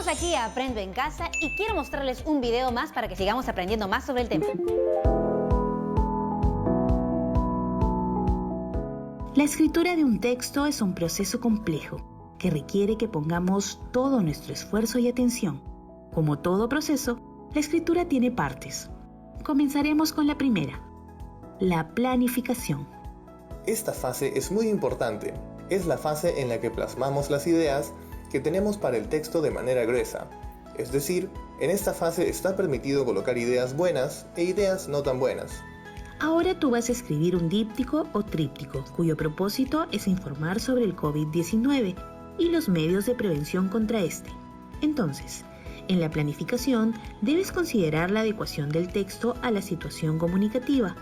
Estamos aquí a Aprendo en Casa y quiero mostrarles un video más para que sigamos aprendiendo más sobre el tema. La escritura de un texto es un proceso complejo que requiere que pongamos todo nuestro esfuerzo y atención. Como todo proceso, la escritura tiene partes. Comenzaremos con la primera, la planificación. Esta fase es muy importante. Es la fase en la que plasmamos las ideas que tenemos para el texto de manera gruesa. Es decir, en esta fase está permitido colocar ideas buenas e ideas no tan buenas. Ahora tú vas a escribir un díptico o tríptico, cuyo propósito es informar sobre el COVID-19 y los medios de prevención contra este. Entonces, en la planificación debes considerar la adecuación del texto a la situación comunicativa.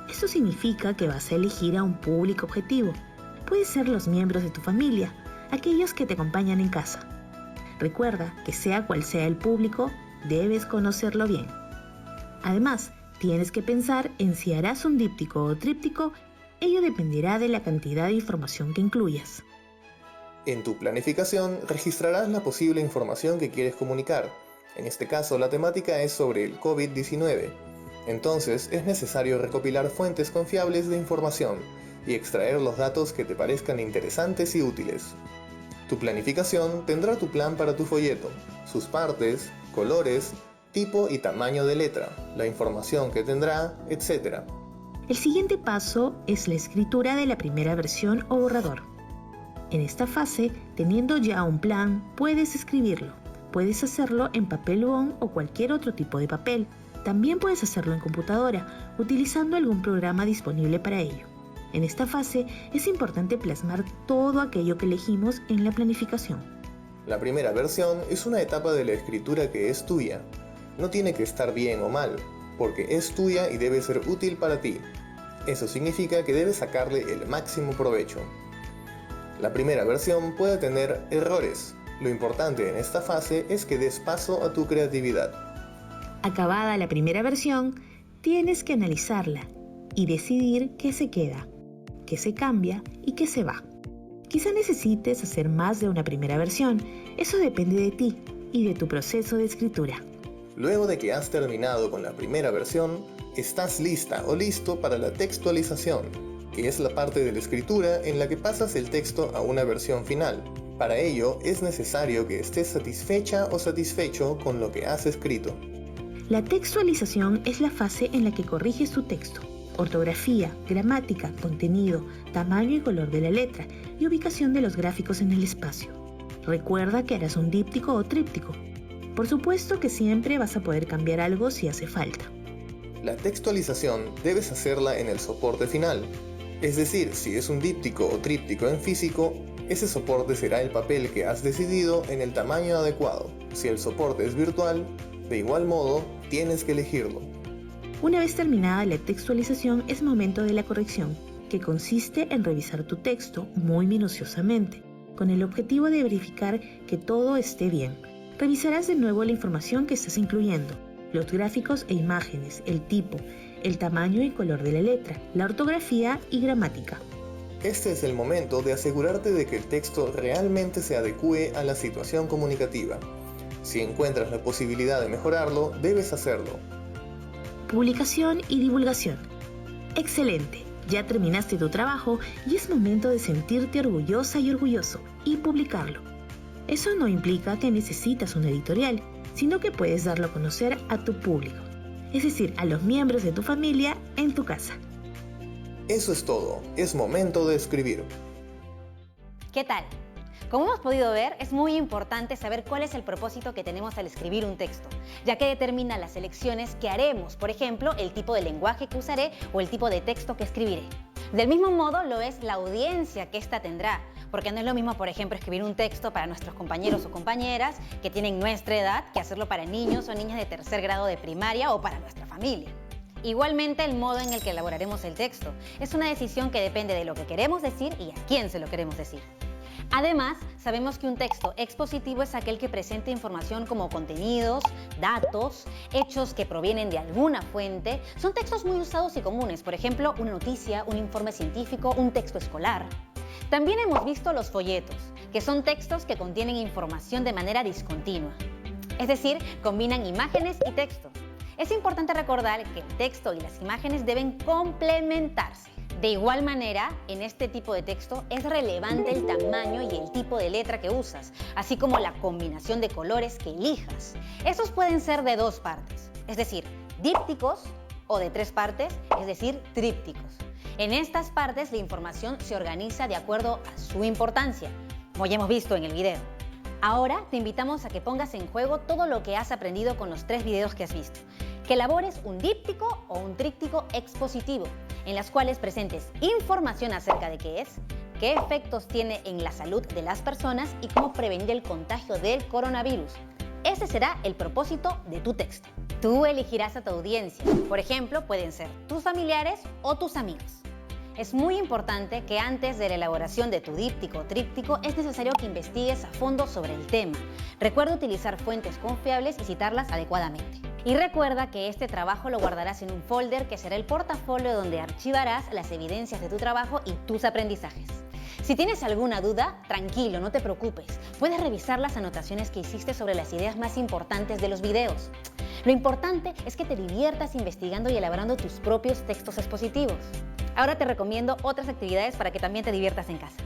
Esto significa que vas a elegir a un público objetivo. Puede ser los miembros de tu familia, aquellos que te acompañan en casa. Recuerda que sea cual sea el público, debes conocerlo bien. Además, tienes que pensar en si harás un díptico o tríptico, ello dependerá de la cantidad de información que incluyas. En tu planificación registrarás la posible información que quieres comunicar. En este caso, la temática es sobre el COVID-19. Entonces, es necesario recopilar fuentes confiables de información y extraer los datos que te parezcan interesantes y útiles. Tu planificación tendrá tu plan para tu folleto, sus partes, colores, tipo y tamaño de letra, la información que tendrá, etc. El siguiente paso es la escritura de la primera versión o borrador. En esta fase, teniendo ya un plan, puedes escribirlo. Puedes hacerlo en papel bond o cualquier otro tipo de papel. También puedes hacerlo en computadora, utilizando algún programa disponible para ello. En esta fase es importante plasmar todo aquello que elegimos en la planificación. La primera versión es una etapa de la escritura que es tuya. No tiene que estar bien o mal, porque es tuya y debe ser útil para ti. Eso significa que debes sacarle el máximo provecho. La primera versión puede tener errores. Lo importante en esta fase es que des paso a tu creatividad. Acabada la primera versión, tienes que analizarla y decidir qué se queda, qué se cambia y qué se va. Quizá necesites hacer más de una primera versión. Eso depende de ti y de tu proceso de escritura. Luego de que has terminado con la primera versión, estás lista o listo para la textualización, que es la parte de la escritura en la que pasas el texto a una versión final. Para ello, es necesario que estés satisfecha o satisfecho con lo que has escrito. La textualización es la fase en la que corriges tu texto. Ortografía, gramática, contenido, tamaño y color de la letra y ubicación de los gráficos en el espacio. Recuerda que harás un díptico o tríptico. Por supuesto que siempre vas a poder cambiar algo si hace falta. La textualización debes hacerla en el soporte final. Es decir, si es un díptico o tríptico en físico, ese soporte será el papel que has decidido en el tamaño adecuado. Si el soporte es virtual, de igual modo, tienes que elegirlo. Una vez terminada la textualización es momento de la corrección, que consiste en revisar tu texto muy minuciosamente, con el objetivo de verificar que todo esté bien. Revisarás de nuevo la información que estás incluyendo, los gráficos e imágenes, el tipo, el tamaño y color de la letra, la ortografía y gramática. Este es el momento de asegurarte de que el texto realmente se adecue a la situación comunicativa. Si encuentras la posibilidad de mejorarlo, debes hacerlo. Publicación y divulgación. Excelente, ya terminaste tu trabajo y es momento de sentirte orgullosa y orgulloso y publicarlo. Eso no implica que necesitas una editorial, sino que puedes darlo a conocer a tu público, es decir, a los miembros de tu familia en tu casa. Eso es todo, es momento de escribir. ¿Qué tal? Como hemos podido ver, es muy importante saber cuál es el propósito que tenemos al escribir un texto, ya que determina las elecciones que haremos, por ejemplo, el tipo de lenguaje que usaré o el tipo de texto que escribiré. Del mismo modo lo es la audiencia que ésta tendrá, porque no es lo mismo, por ejemplo, escribir un texto para nuestros compañeros o compañeras que tienen nuestra edad que hacerlo para niños o niñas de tercer grado de primaria o para nuestra familia. Igualmente, el modo en el que elaboraremos el texto es una decisión que depende de lo que queremos decir y a quién se lo queremos decir. Además, sabemos que un texto expositivo es aquel que presenta información como contenidos, datos, hechos que provienen de alguna fuente. Son textos muy usados y comunes, por ejemplo, una noticia, un informe científico, un texto escolar. También hemos visto los folletos, que son textos que contienen información de manera discontinua. Es decir, combinan imágenes y texto. Es importante recordar que el texto y las imágenes deben complementarse. De igual manera, en este tipo de texto es relevante el tamaño y el tipo de letra que usas, así como la combinación de colores que elijas. Estos pueden ser de 2 partes, es decir, dípticos, o de 3 partes, es decir, trípticos. En estas partes la información se organiza de acuerdo a su importancia, como ya hemos visto en el video. Ahora te invitamos a que pongas en juego todo lo que has aprendido con los 3 videos que has visto. Que elabores un díptico o un tríptico expositivo, en las cuales presentes información acerca de qué es, qué efectos tiene en la salud de las personas y cómo prevenir el contagio del coronavirus. Ese será el propósito de tu texto. Tú elegirás a tu audiencia. Por ejemplo, pueden ser tus familiares o tus amigos. Es muy importante que antes de la elaboración de tu díptico o tríptico es necesario que investigues a fondo sobre el tema. Recuerda utilizar fuentes confiables y citarlas adecuadamente. Y recuerda que este trabajo lo guardarás en un folder que será el portafolio donde archivarás las evidencias de tu trabajo y tus aprendizajes. Si tienes alguna duda, tranquilo, no te preocupes. Puedes revisar las anotaciones que hiciste sobre las ideas más importantes de los videos. Lo importante es que te diviertas investigando y elaborando tus propios textos expositivos. Ahora te recomiendo otras actividades para que también te diviertas en casa.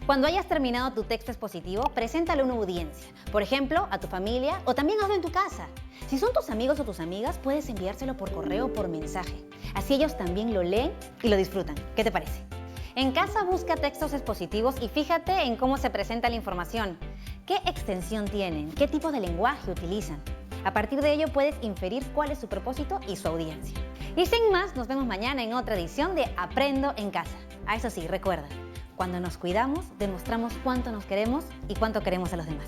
Cuando hayas terminado tu texto expositivo, preséntalo a una audiencia, por ejemplo, a tu familia o también hazlo en tu casa. Si son tus amigos o tus amigas, puedes enviárselo por correo o por mensaje. Así ellos también lo leen y lo disfrutan. ¿Qué te parece? En casa busca textos expositivos y fíjate en cómo se presenta la información. ¿Qué extensión tienen? ¿Qué tipo de lenguaje utilizan? A partir de ello puedes inferir cuál es su propósito y su audiencia. Y sin más, nos vemos mañana en otra edición de Aprendo en Casa. Eso sí, recuerda, cuando nos cuidamos, demostramos cuánto nos queremos y cuánto queremos a los demás.